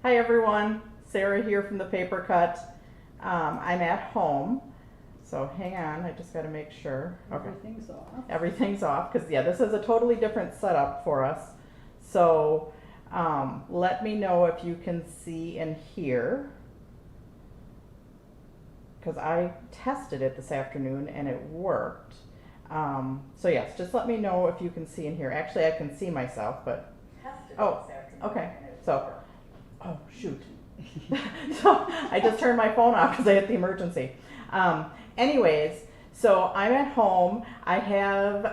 Hi everyone, Sarah here from the Paper Cut. I'm at home, so hang on, I just got to make sure. Okay. Everything's off. Everything's off, because yeah, this is a totally different setup for us. So let me know if you can see and hear, because I tested it this afternoon and it worked. So yes, just let me know if you can see and hear. Actually, I can see myself, but okay. So, oh shoot. So I just turned my phone off because I hit the emergency. Anyways, so I'm at home. I have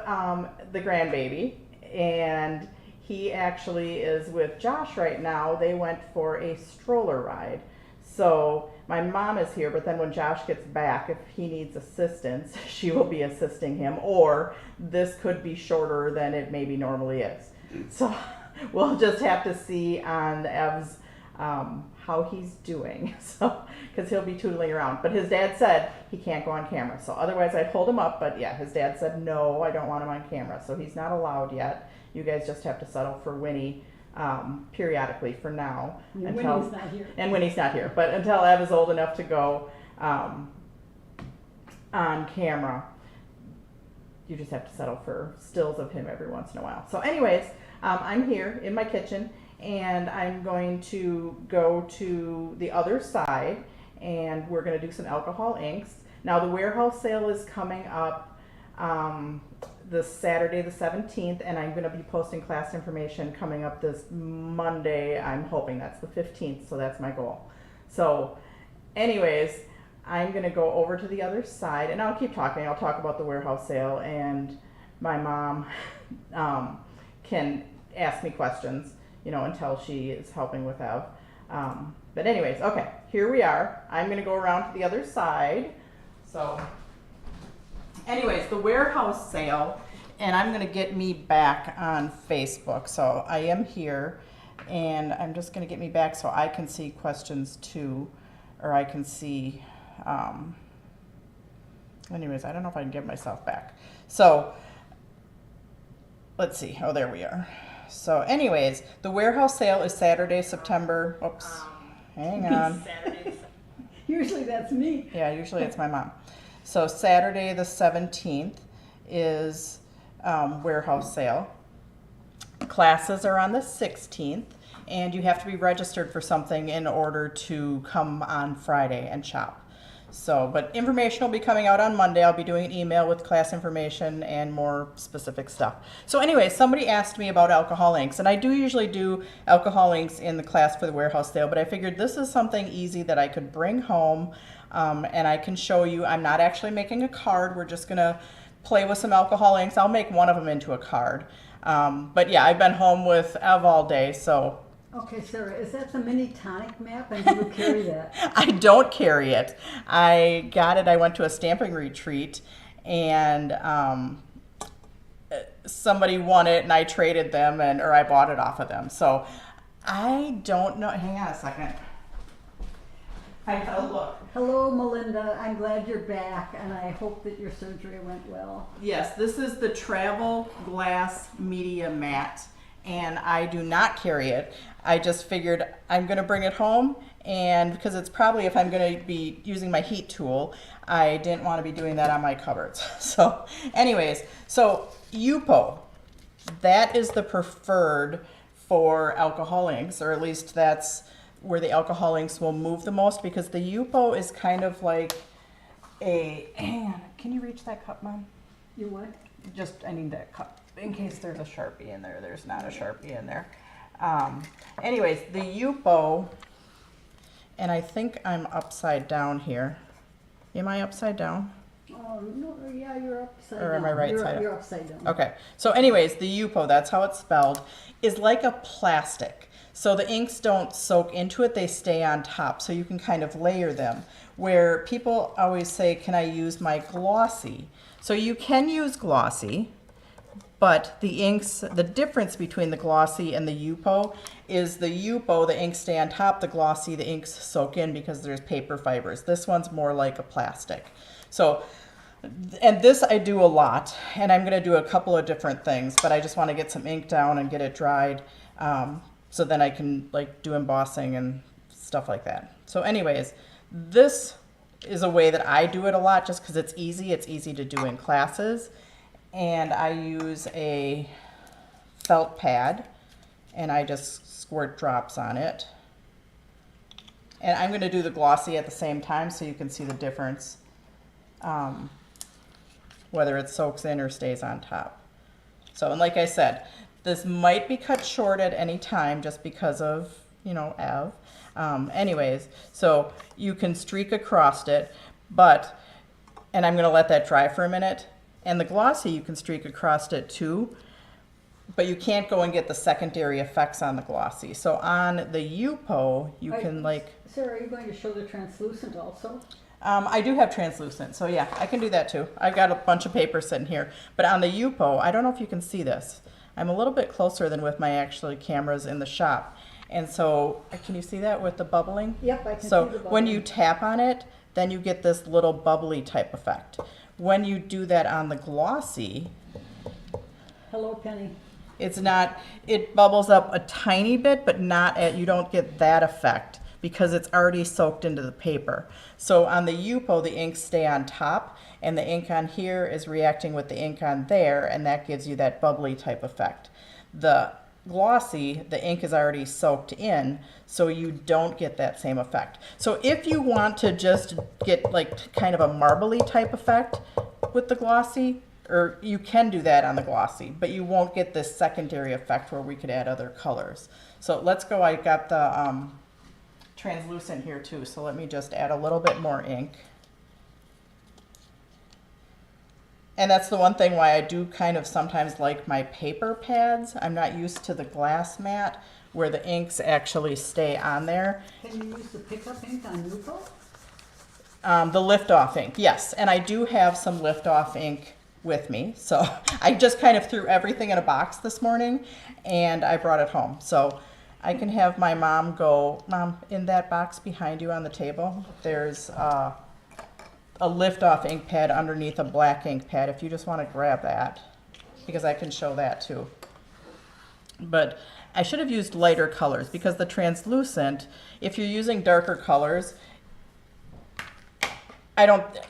the grandbaby, and he actually is with Josh right now. They went for a stroller ride. So my mom is here, but then when Josh gets back, if he needs assistance, she will be assisting him, or this could be shorter than it maybe normally is. So we'll just have to see on Ev's how he's doing, so because he'll be tootling around. But his dad said he can't go on camera, so otherwise I'd hold him up. But yeah, his dad said no, I don't want him on camera, so he's not allowed yet. You guys just have to settle for Winnie periodically for now, when he's not here. And when he's not here, but until Ev is old enough to go on camera, you just have to settle for stills of him every once in a while. So anyways, I'm here in my kitchen, and I'm going to go to the other side, and we're going to do some alcohol inks. Now the warehouse sale is coming up this Saturday the 17th, and I'm going to be posting class information coming up this Monday. I'm hoping that's the 15th, so that's my goal. So anyways, I'm going to go over to the other side, and I'll keep talking. I'll talk about the warehouse sale, and my mom can ask me questions, you know, until she is helping with Ev. But anyways, okay, here we are. I'm going to go around to the other side. So anyways, the warehouse sale, and I'm going to get me back on Facebook. So I am here, and I'm just going to get me back so I can see questions too, or I can see, anyways, I don't know if I can get myself back. So let's see. Oh, there we are. So anyways, the warehouse sale is Saturday, September, oops, hang on. Usually that's me. Yeah, usually it's my mom. So Saturday the 17th is warehouse sale. Classes are on the 16th, and you have to be registered for something in order to come on Friday and shop. So, but information will be coming out on Monday. I'll be doing an email with class information and more specific stuff. So anyway, somebody asked me about alcohol inks, and I do usually do alcohol inks in the class for the warehouse sale, but I figured this is something easy that I could bring home, and I can show you. I'm not actually making a card. We're just gonna play with some alcohol inks. I'll make one of them into a card. But yeah, I've been home with Ev all day, so. Okay, Sarah, is that the mini tonic map, and do you carry that? I don't carry it. I got it. I went to a stamping retreat, and somebody won it, and I traded them, or I bought it off of them. So I don't know. Hang on a second. I gotta look. Hello, Melinda. I'm glad you're back, and I hope that your surgery went well. Yes, this is the Travel Glass Media Mat, and I do not carry it. I just figured I'm going to bring it home, and because it's probably, if I'm going to be using my heat tool, I didn't want to be doing that on my cupboards. So anyways, so YUPO, that is the preferred for alcohol inks, or at least that's where the alcohol inks will move the most, because the YUPO is kind of like a, hang on, can you reach that cup, Mom? You what? Just, I need that cup in case there's a Sharpie in there. There's not a Sharpie in there. Anyways, the YUPO, and I think I'm upside down here. Am I upside down? Oh, no, yeah, you're upside down. Or am I right side up? You're upside down. Okay, so anyways, the YUPO, that's how it's spelled, is like a plastic. So the inks don't soak into it, they stay on top, so you can kind of layer them. Where people always say, can I use my glossy? So you can use glossy, but the inks, the difference between the glossy and the YUPO is the YUPO, the inks stay on top, the glossy, the inks soak in because there's paper fibers. This one's more like a plastic. So, and this I do a lot, and I'm gonna do a couple of different things, but I just wanna get some ink down and get it dried. So then I can like do embossing and stuff like that. So anyways, this is a way that I do it a lot just because it's easy to do in classes. And I use a felt pad and I just squirt drops on it. And I'm going to do the glossy at the same time so you can see the difference, whether it soaks in or stays on top. So, and like I said, this might be cut short at any time just because of, you know, Ev. Anyways, so you can streak across it, but, and I'm going to let that dry for a minute. And the glossy, you can streak across it too, but you can't go and get the secondary effects on the glossy. So on the YUPO, you can like... Sarah, are you going to show the translucent also? I do have translucent, so yeah, I can do that too. I've got a bunch of paper sitting here. But on the YUPO, I don't know if you can see this. I'm a little bit closer than with my actually cameras in the shop. And so, can you see that with the bubbling? Yep, I can see the So bubbling. when you tap on it, then you get this little bubbly type effect. When you do that on the glossy, Hello, Penny. it's not, it bubbles up a tiny bit, but not at, you don't get that effect because it's already soaked into the paper. So on the YUPO, the inks stay on top and the ink on here is reacting with the ink on there, and that gives you that bubbly type effect. The glossy, the ink is already soaked in, so you don't get that same effect. So if you want to just get like kind of a marbly type effect with the glossy, or you can do that on the glossy, but you won't get this secondary effect where we could add other colors. So let's go, I got the translucent here too, so let me just add a little bit more ink. And that's the one thing why I do kind of sometimes like my paper pads. I'm not used to the glass mat where the inks actually stay on there. Can you use the pickup ink on YUPO? The lift-off ink, yes. And I do have some lift-off ink with me. So I just kind of threw everything in a box this morning and I brought it home. So I can have my mom go, Mom, in that box behind you on the table, there's a lift-off ink pad underneath a black ink pad if you just want to grab that, because I can show that too. But I should have used lighter colors because the translucent, if you're using darker colors,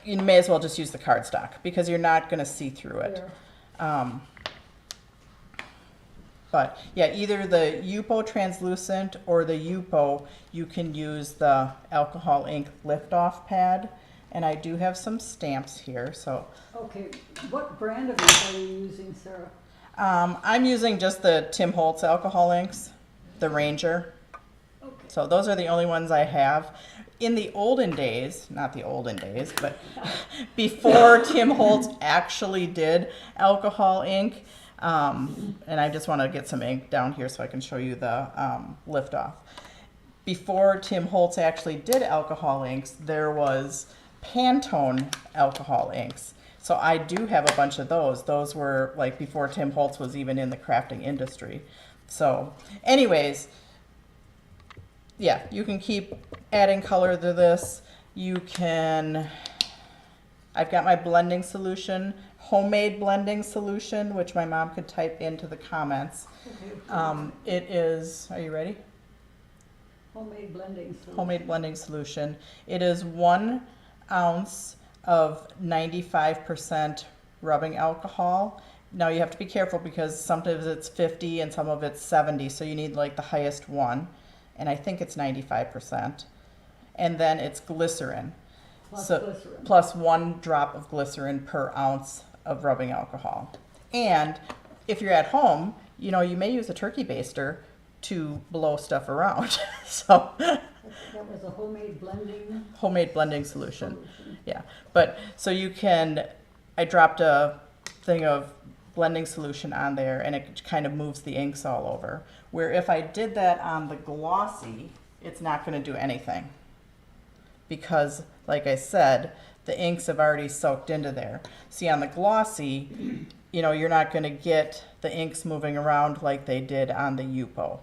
you may as well just use the cardstock because you're not going to see through it. But yeah, either the YUPO translucent or the YUPO, you can use the alcohol ink lift-off pad. And I do have some stamps here, so. Okay, what brand of ink are you using, Sarah? I'm using just the Tim Holtz alcohol inks, the Ranger. Okay. So those are the only ones I have. In the olden days, not the olden days, but before Tim Holtz actually did alcohol ink, and I just want to get some ink down here so I can show you the lift-off. Before Tim Holtz actually did alcohol inks, there was Pantone alcohol inks. So I do have a bunch of those. Those were like before Tim Holtz was even in the crafting industry. So anyways, yeah, you can keep adding color to this. You can, I've got my blending solution, homemade blending solution, which my mom could type into the comments. Okay. It is, are you ready? Homemade blending solution. Homemade blending solution. It is 1 ounce of 95% rubbing alcohol. Now you have to be careful because sometimes it's 50 and some of it's 70, so you need like the highest one, and I think it's 95%. And then it's glycerin. Glycerin. Plus 1 drop of glycerin per ounce of rubbing alcohol. And if you're at home, you know, you may use a turkey baster to blow stuff around. So That was a homemade blending solution. Yeah, but so you can, I dropped a thing of blending solution on there and it kind of moves the inks all over. Where if I did that on the glossy, it's not going to do anything. Because, like I said, the inks have already soaked into there. See, on the glossy, you know, you're not going to get the inks moving around like they did on the YUPO.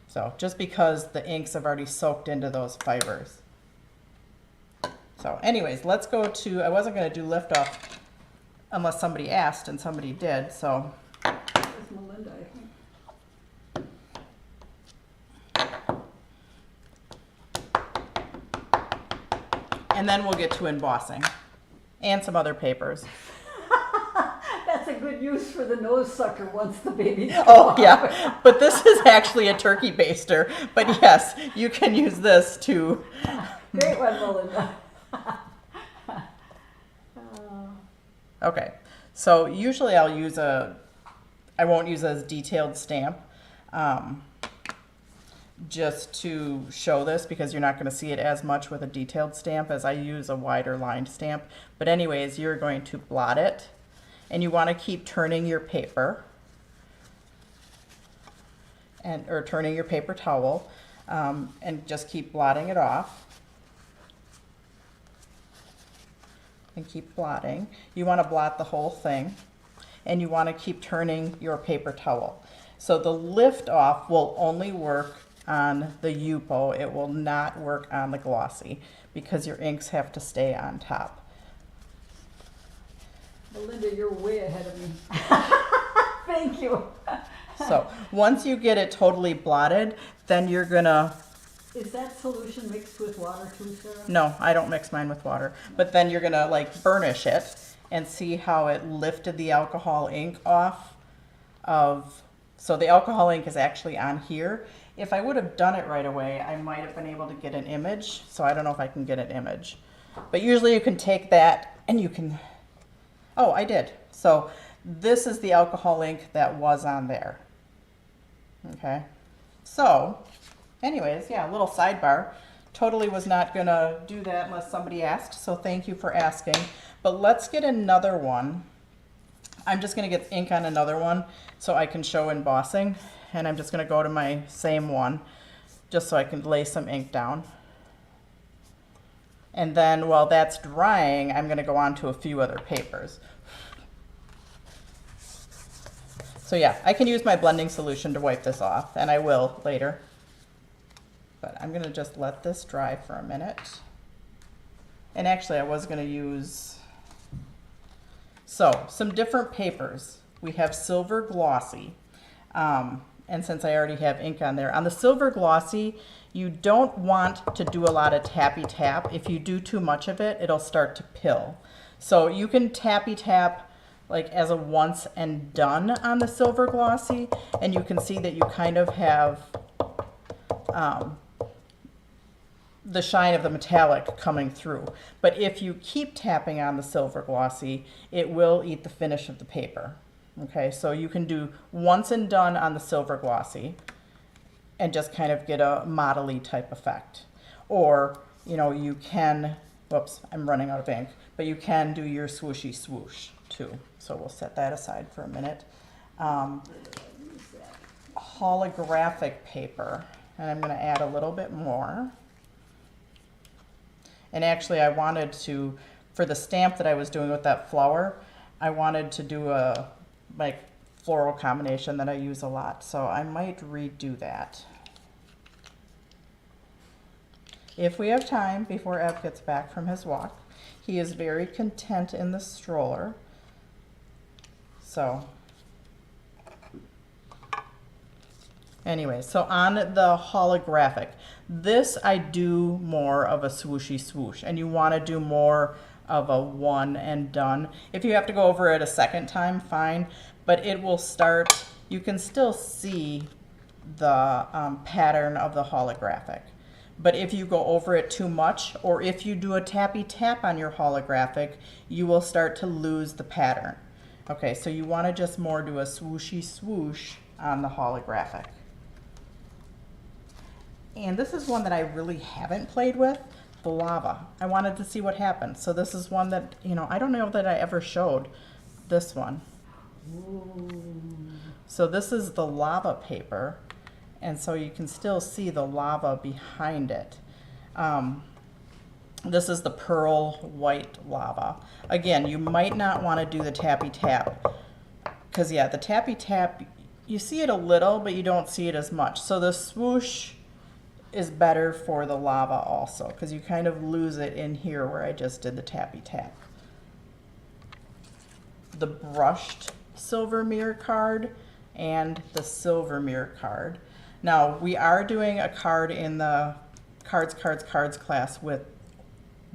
So, just because the inks have already soaked into those fibers. So, anyways, let's go to, I wasn't going to do lift off unless somebody asked, and somebody did, so. That was Melinda, I think. And then we'll get to embossing and some other papers. That's a good use for the nose sucker once the baby's Oh, gone. yeah. But this is actually a turkey baster. But yes, you can use this to. Great one, Melinda. Okay. So usually I'll use I won't use a detailed stamp just to show this because you're not going to see it as much with a detailed stamp as I use a wider lined stamp. But anyways, you're going to blot it. And you want to keep turning your paper or turning your paper towel and just keep blotting it off and keep blotting. You want to blot the whole thing and you want to keep turning your paper towel. So the lift off will only work on the YUPO. It will not work on the glossy because your inks have to stay on top. Melinda, you're way ahead of me. Thank you. So once you get it totally blotted, then you're gonna, Is that solution mixed with water too, Sarah? no, I don't mix mine with water, but then you're gonna like burnish it and see how it lifted the alcohol ink off of, so the alcohol ink is actually on here. If I would have done it right away, I might have been able to get an image. So I don't know if I can get an image, but usually you can take that and you can, oh, I did. So this is the alcohol ink that was on there. Okay. So anyways, yeah, a little sidebar. Totally was not gonna do that unless somebody asked. So thank you for asking. But let's get another one. I'm just gonna get ink on another one so I can show embossing. And I'm just gonna go to my same one just so I can lay some ink down. And then while that's drying, I'm gonna go on to a few other papers. So yeah, I can use my blending solution to wipe this off, and I will later. But I'm gonna just let this dry for a minute. And actually I was gonna use, so some different papers. We have silver glossy. And since I already have ink on there, on the silver glossy, you don't want to do a lot of tappy tap. If you do too much of it, it'll start to pill. So you can tappy tap like as a once and done on the silver glossy, and you can see that you kind of have the shine of the metallic coming through. But if you keep tapping on the silver glossy, it will eat the finish of the paper. Okay, so you can do once and done on the silver glossy and just kind of get a modelly type effect. Or, you know, you can, whoops, I'm running out of ink, but you can do your swooshy swoosh too. So we'll set that aside for a minute. Holographic paper, and I'm gonna add a little bit more. And actually I wanted to, for the stamp that I was doing with that flower, I wanted to do a like floral combination that I use a lot. So I might redo that. If we have time before Ev gets back from his walk. He is very content in the stroller. So anyway, so on the holographic, this I do more of a swooshy swoosh, and you want to do more of a one and done. If you have to go over it a second time, fine, but it will start, you can still see the pattern of the holographic. But if you go over it too much, or if you do a tappy tap on your holographic, you will start to lose the pattern. Okay, so you want to just more do a swooshy swoosh on the holographic. And this is one that I really haven't played with, the lava. I wanted to see what happened. So this is one that, you know, I don't know that I ever showed this one. Ooh. So this is the lava paper, and so you can still see the lava behind it. This is the pearl white lava. Again, you might not want to do the tappy tap, because yeah, the tappy tap, you see it a little, but you don't see it as much. So the swoosh is better for the lava also, because you kind of lose it in here where I just did the tappy tap. The brushed silver mirror card and the silver mirror card. Now we are doing a card in the cards class with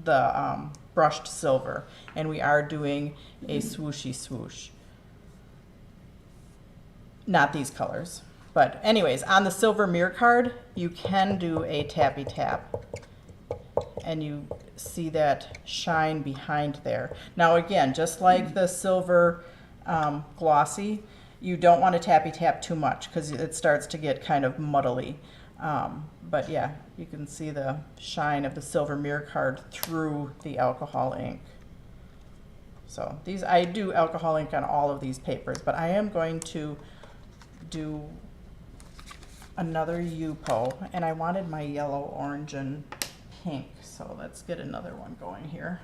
the brushed silver, and we are doing a swooshy swoosh. Not these colors, but anyways, on the silver mirror card, you can do a tappy tap, and you see that shine behind there. Now again, just like the silver glossy, you don't want to tappy tap too much because it starts to get kind of muddly. But yeah, you can see the shine of the silver mirror card through the alcohol ink. So these, I do alcohol ink on all of these papers, but I am going to do another YUPO, and I wanted my yellow, orange, and pink. So let's get another one going here.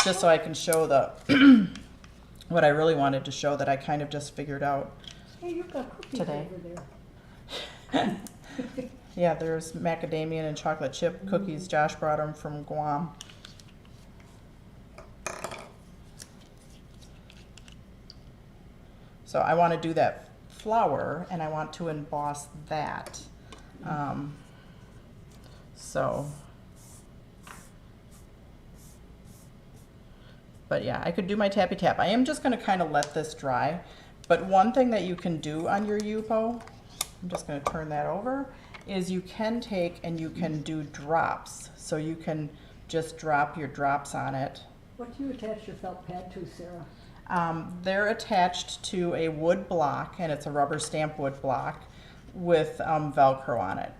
Just so I can show the, what I really wanted to show that I kind of just figured out Hey, you've got cookies today. over there. Yeah, there's macadamia and chocolate chip cookies. Josh brought them from Guam. So I want to do that flower, and I want to emboss that. But yeah, I could do my tappy tap. I am just going to kind of let this dry. But one thing that you can do on your YUPO, I'm just going to turn that over, is you can take and you can do drops. So you can just drop your drops on it. What do you attach your felt pad to, Sarah? They're attached to a wood block, and it's a rubber stamp wood block with Velcro on it.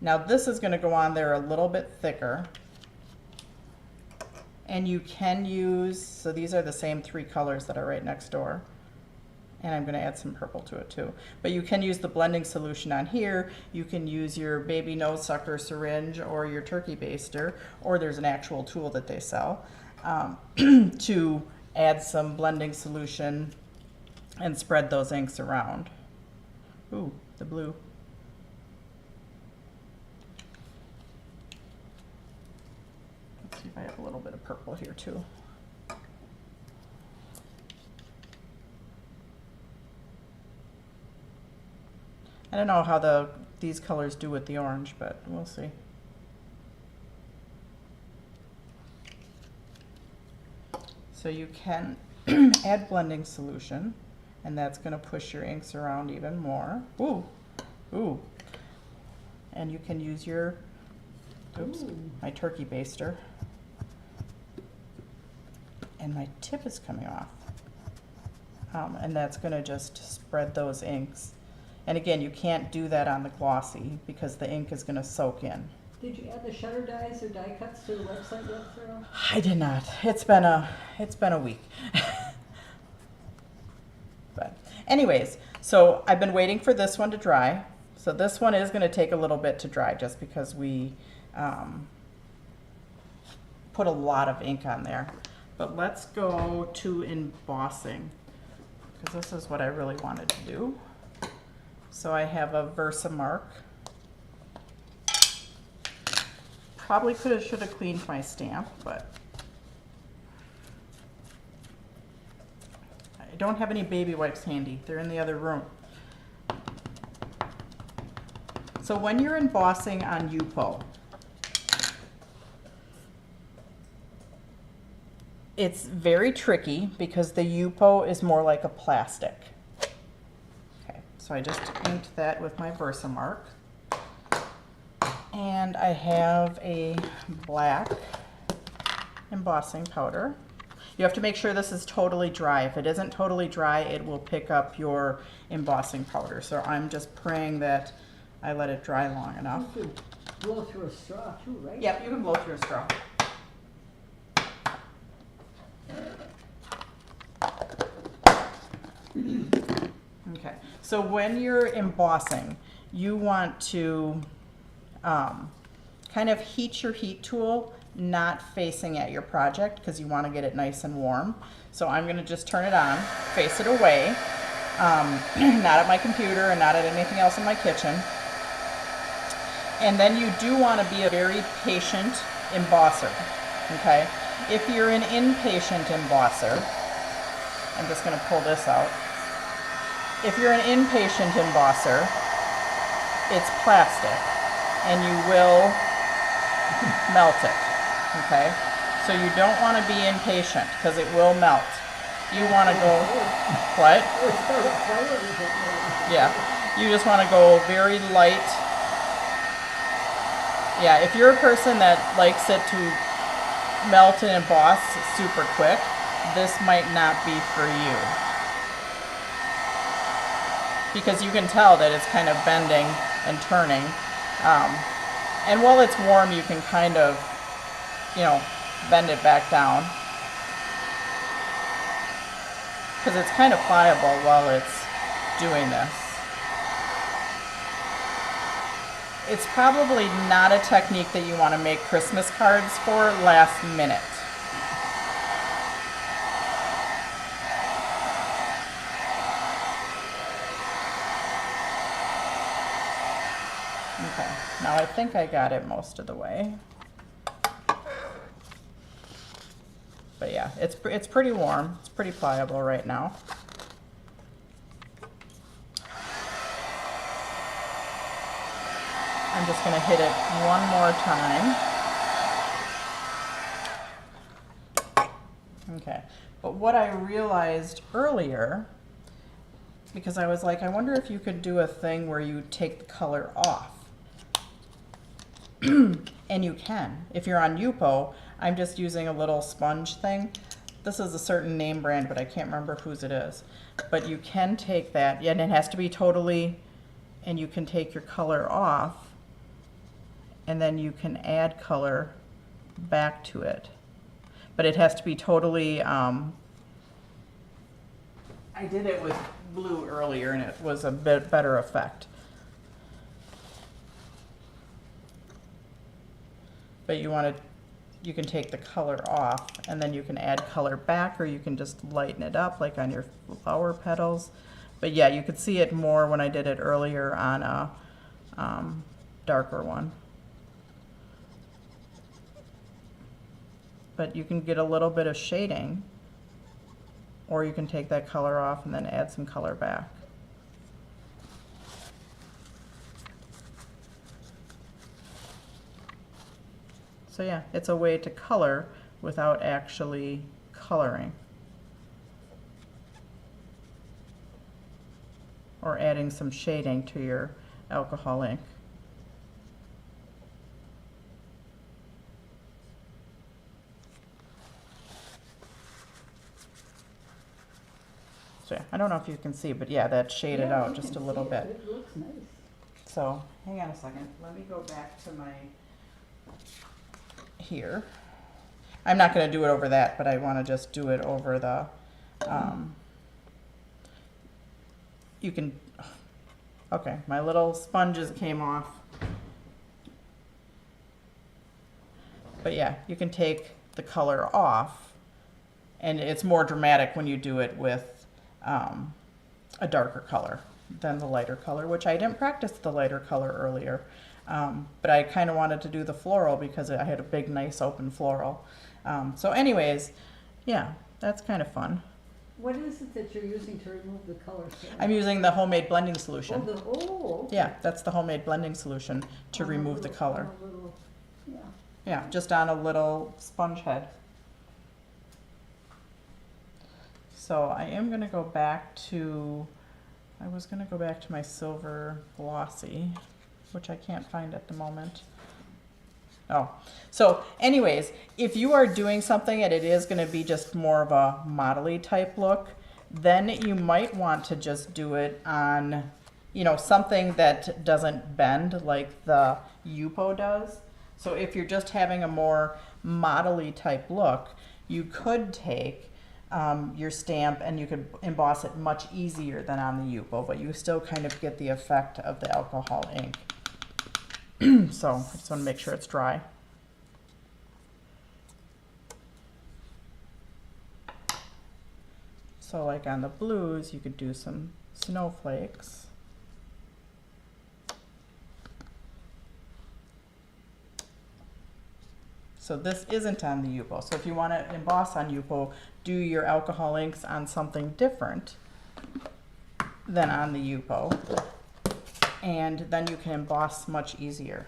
Now this is going to go on there a little bit thicker, and you can use, so these are the same 3 colors that are right next door, and I'm going to add some purple to it too. But you can use the blending solution on here. You can use your baby nose sucker syringe or your turkey baster, or there's an actual tool that they sell to add some blending solution and spread those inks around. Ooh, the blue. Let's see if I have a little bit of purple here too. I don't know how these colors do with the orange, but we'll see. So you can add blending solution, and that's going to push your inks around even more. Ooh, ooh. And you can use your, oops, my turkey baster. And my tip is coming off. And that's going to just spread those inks. And again, you can't do that on the glossy because the ink is going to soak in. Did you add the shutter dies or die cuts to the website yet, Sarah? I did not. It's been a week. But anyways, so I've been waiting for this one to dry. So this one is going to take a little bit to dry just because we put a lot of ink on there. But let's go to embossing, because this is what I really wanted to do. So I have a Versamark. Probably should have cleaned my stamp, but I don't have any baby wipes handy. They're in the other room. So when you're embossing on YUPO, it's very tricky because the YUPO is more like a plastic. Okay, so I just inked that with my Versamark. And I have a black embossing powder. You have to make sure this is totally dry. If it isn't totally dry, it will pick up your embossing powder. So I'm just praying that I let it dry long enough. You could blow through a straw too, right? Yep, you can blow through a straw. Okay, so when you're embossing, you want to kind of heat your heat tool not facing at your project because you want to get it nice and warm. So I'm going to just turn it on, face it away, not at my computer and not at anything else in my kitchen. And then you do want to be a very patient embosser, okay? If you're an impatient embosser, I'm just going to pull this out. If you're an impatient embosser, it's plastic. and you will melt it, okay? So you don't want to be impatient because it will melt. You want to go, what? Yeah, you just want to go very light. Yeah, if you're a person that likes it to melt and emboss super quick, this might not be for you. Because you can tell that it's kind of bending and turning. And while it's warm, you can kind of, you know, bend it back down. Because it's kind of pliable while it's doing this. It's probably not a technique that you want to make Christmas cards for last minute. Okay, now I think I got it most of the way. But yeah, it's pretty warm. It's pretty pliable right now. I'm just going to hit it one more time. Okay, but what I realized earlier, because I was like, I wonder if you could do a thing where you take the color off. And you can. If you're on YUPO, I'm just using a little sponge thing. This is a certain name brand, but I can't remember whose it is. But you can take that, yeah, and it has to be totally, and you can take your color off, and then you can add color back to it. But it has to be totally, I did it with blue earlier and it was a bit better effect. But you can take the color off and then you can add color back, or you can just lighten it up like on your flower petals. But yeah, you could see it more when I did it earlier on a darker one. But you can get a little bit of shading, or you can take that color off and then add some color back. So yeah, it's a way to color without actually coloring or adding some shading to your alcohol ink. So yeah, I don't know if you can see, but yeah, that shaded out just a little bit. It looks nice. So hang on a second. Let me go back to my here. I'm not going to do it over that, but I want to just do it over the you can, okay, my little sponges came off. But yeah, you can take the color off, and it's more dramatic when you do it with a darker color than the lighter color, which I didn't practice the lighter color earlier. But I kind of wanted to do the floral because I had a big, nice open floral. So anyways, yeah, that's kind of fun. What is it that you're using to remove the color? I'm using the homemade blending solution. Okay. Yeah, that's the homemade blending solution to remove the color. Yeah, just on a little sponge head. So I am going to go back to, I was going to go back to my silver glossy, which I can't find at the moment. Oh, so anyways, if you are doing something and it is going to be just more of a model-y type look, then you might want to just do it on, you know, something that doesn't bend like the YUPO does. So if you're just having a more model-y type look, you could take your stamp and you could emboss it much easier than on the YUPO, but you still kind of get the effect of the alcohol ink. So I just want to make sure it's dry. So like on the blues, you could do some snowflakes. So this isn't on the YUPO. So if you want to emboss on YUPO, do your alcohol inks on something different than on the YUPO. And then you can emboss much easier.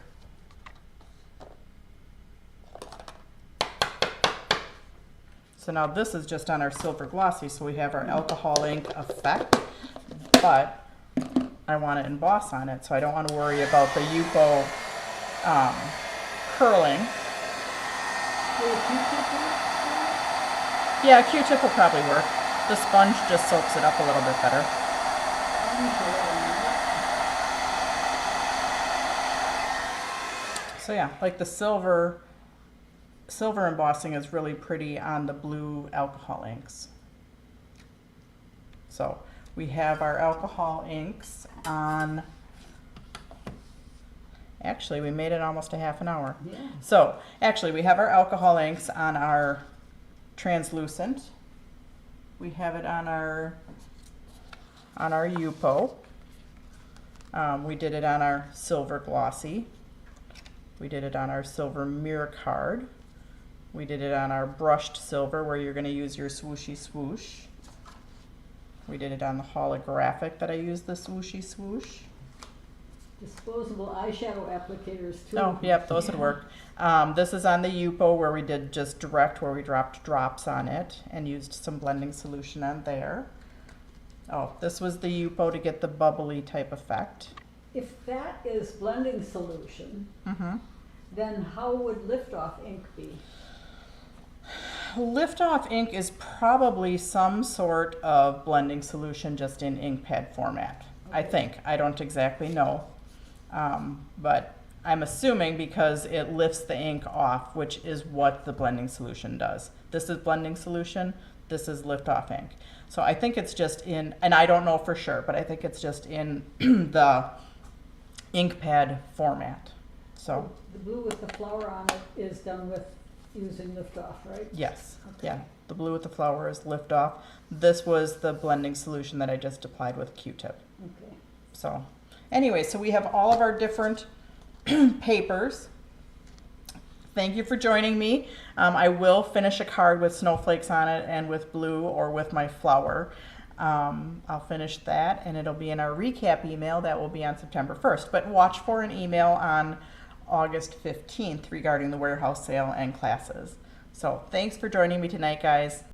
So now this is just on our silver glossy, so we have our alcohol ink effect, but I want to emboss on it, so I don't want to worry about the YUPO curling. Yeah, a Q-tip will probably work. The sponge just soaks it up a little bit better. So yeah, like the silver embossing is really pretty on the blue alcohol inks. So we have our alcohol inks on, actually we made it almost a half an hour. Yeah. So actually we have our alcohol inks on our translucent. We have it on our YUPO. We did it on our silver glossy. We did it on our silver mirror card. We did it on our brushed silver where you're going to use your swooshy swoosh. We did it on the holographic that I used the swooshy swoosh. Disposable eyeshadow applicators too. Oh, yep, those would work. This is on the YUPO where we did just direct, where we dropped drops on it and used some blending solution on there. Oh, this was the YUPO to get the bubbly type effect. If that is blending solution, Mm-hmm. then how would liftoff ink be? Liftoff ink is probably some sort of blending solution just in ink pad format. I think. I don't exactly know. But I'm assuming because it lifts the ink off, which is what the blending solution does. This is blending solution, this is liftoff ink. So I think it's just in, and I don't know for sure, but I think it's just in the ink pad format. So The blue with the flower on it is done with using liftoff, right? yes, Okay. yeah, the blue with the flower is liftoff. This was the blending solution that I just applied with Q-tip. Okay. So anyway, so we have all of our different papers. Thank you for joining me. I will finish a card with snowflakes on it and with blue or with my flower. I'll finish that and it'll be in our recap email that will be on September 1st. But watch for an email on August 15th regarding the warehouse sale and classes. So thanks for joining me tonight, guys.